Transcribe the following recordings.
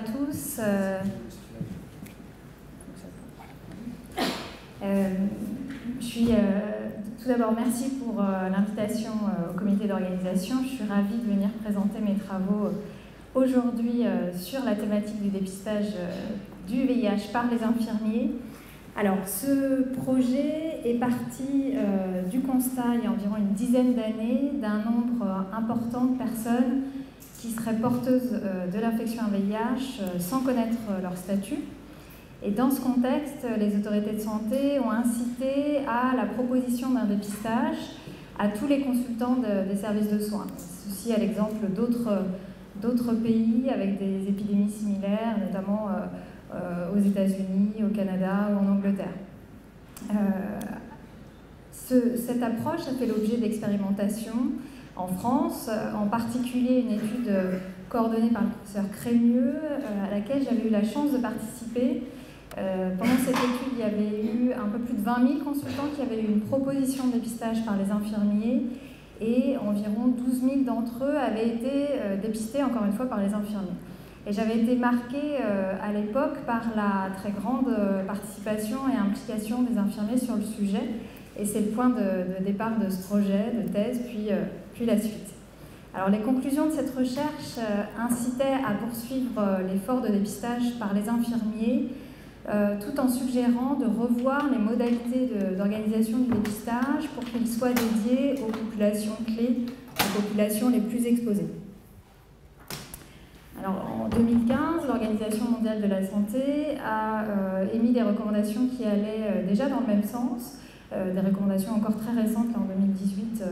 tous. Tout d'abord, merci pour l'invitation au comité d'organisation. Je suis ravie de venir présenter mes travaux aujourd'hui sur la thématique du dépistage du VIH par les infirmiers. Alors, ce projet est parti du constat, il y a environ une dizaine d'années, d'un nombre important de personnes qui seraient porteuses de l'infection VIH sans connaître leur statut. Et dans ce contexte, les autorités de santé ont incité à la proposition d'un dépistage à tous les consultants des services de soins. Ceci à l'exemple d'autres pays avec des épidémies similaires, notamment aux États-Unis, au Canada ou en Angleterre. Cette approche a fait l'objet d'expérimentations en France, en particulier une étude coordonnée par le professeur Crémieux, à laquelle j'avais eu la chance de participer. Pendant cette étude, il y avait eu un peu plus de 20 000 consultants qui avaient eu une proposition de dépistage par les infirmiers et environ 12 000 d'entre eux avaient été dépistés, encore une fois, par les infirmiers. Et j'avais été marquée à l'époque par la très grande participation et implication des infirmiers sur le sujet. Et c'est le point de départ de ce projet, de thèse, puis la suite. Alors les conclusions de cette recherche incitaient à poursuivre l'effort de dépistage par les infirmiers, tout en suggérant de revoir les modalités d'organisation du dépistage pour qu'il soit dédié aux populations clés, aux populations les plus exposées. Alors, en 2015, l'Organisation mondiale de la santé a émis des recommandations qui allaient déjà dans le même sens. Des recommandations encore très récentes, en 2018,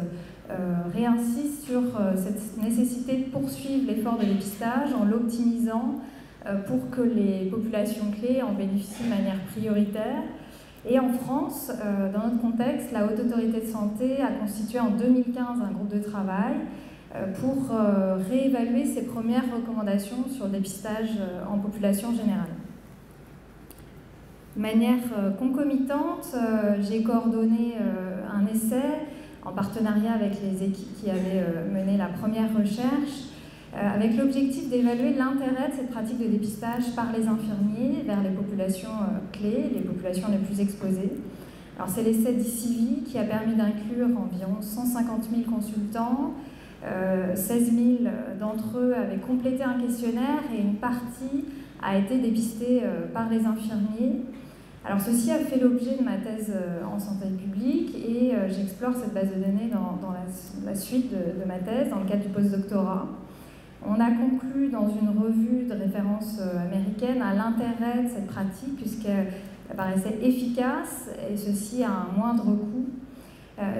réinsistent sur cette nécessité de poursuivre l'effort de dépistage en l'optimisant pour que les populations clés en bénéficient de manière prioritaire. Et en France, dans notre contexte, la Haute Autorité de Santé a constitué en 2015 un groupe de travail pour réévaluer ses premières recommandations sur le dépistage en population générale. De manière concomitante, j'ai coordonné un essai en partenariat avec les équipes qui avaient mené la première recherche, avec l'objectif d'évaluer l'intérêt de cette pratique de dépistage par les infirmiers vers les populations clés, les populations les plus exposées. Alors c'est l'essai d'ICIVI qui a permis d'inclure environ 150 000 consultants. 16 000 d'entre eux avaient complété un questionnaire et une partie a été dépistée par les infirmiers. Alors ceci a fait l'objet de ma thèse en santé publique et j'explore cette base de données dans la suite de ma thèse, dans le cadre du postdoctorat. On a conclu dans une revue de référence américaine à l'intérêt de cette pratique puisqu'elle paraissait efficace et ceci à un moindre coût.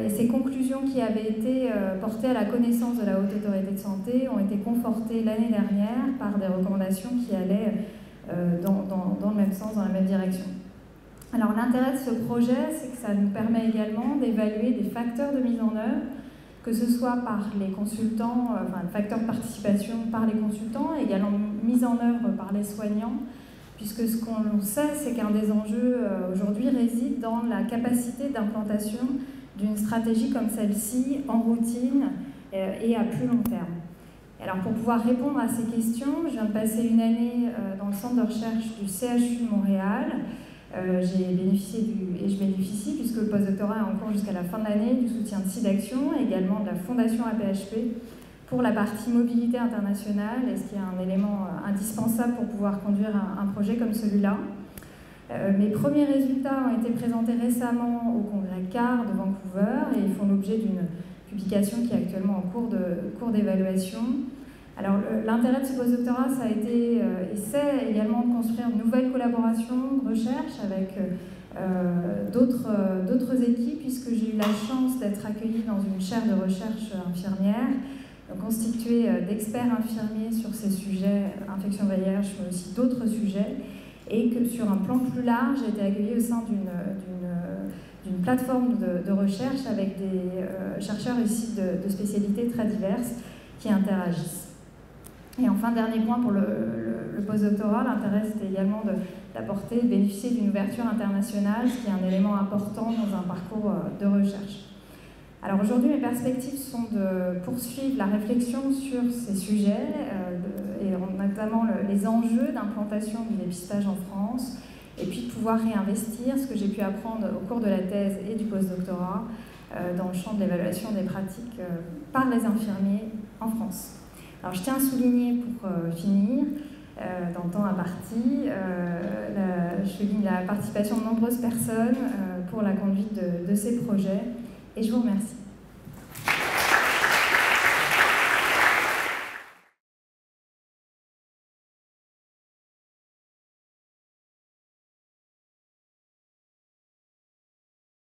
Et ces conclusions qui avaient été portées à la connaissance de la Haute Autorité de Santé ont été confortées l'année dernière par des recommandations qui allaient dans le même sens, dans la même direction. Alors l'intérêt de ce projet, c'est que ça nous permet également d'évaluer des facteurs de mise en œuvre, que ce soit par les consultants, le facteur de participation par les consultants, également mise en œuvre par les soignants, puisque ce qu'on sait, c'est qu'un des enjeux aujourd'hui réside dans la capacité d'implantation d'une stratégie comme celle-ci en routine et à plus long terme. Alors pour pouvoir répondre à ces questions, je viens de passer une année dans le centre de recherche du CHU de Montréal. J'ai bénéficié et je bénéficie, puisque le postdoctorat est en cours jusqu'à la fin de l'année, du soutien de SIDAction et également de la Fondation APHP pour la partie mobilité internationale, et ce qui est un élément indispensable pour pouvoir conduire un projet comme celui-là. Mes premiers résultats ont été présentés récemment au congrès CAR de Vancouver et ils font l'objet d'une publication qui est actuellement en cours d'évaluation. Alors l'intérêt de ce postdoctorat, ça a été et c'est également de construire de nouvelles collaborations de recherche avec d'autres équipes, puisque j'ai eu la chance d'être accueillie dans une chaire de recherche infirmière, constituée d'experts infirmiers sur ces sujets, infection VIH, mais aussi d'autres sujets, et que sur un plan plus large, j'ai été accueillie au sein d'une plateforme de recherche avec des chercheurs ici de spécialités très diverses qui interagissent. Et enfin, dernier point pour le postdoctorat, l'intérêt c'était également d'apporter, de bénéficier d'une ouverture internationale, ce qui est un élément important dans un parcours de recherche. Alors aujourd'hui, mes perspectives sont de poursuivre la réflexion sur ces sujets et et notamment les enjeux d'implantation du dépistage en France, et puis de pouvoir réinvestir ce que j'ai pu apprendre au cours de la thèse et du postdoctorat dans le champ de l'évaluation des pratiques par les infirmiers en France. Alors je tiens à souligner pour finir, dans le temps imparti, je souligne la participation de nombreuses personnes pour la conduite de ces projets, et je vous remercie.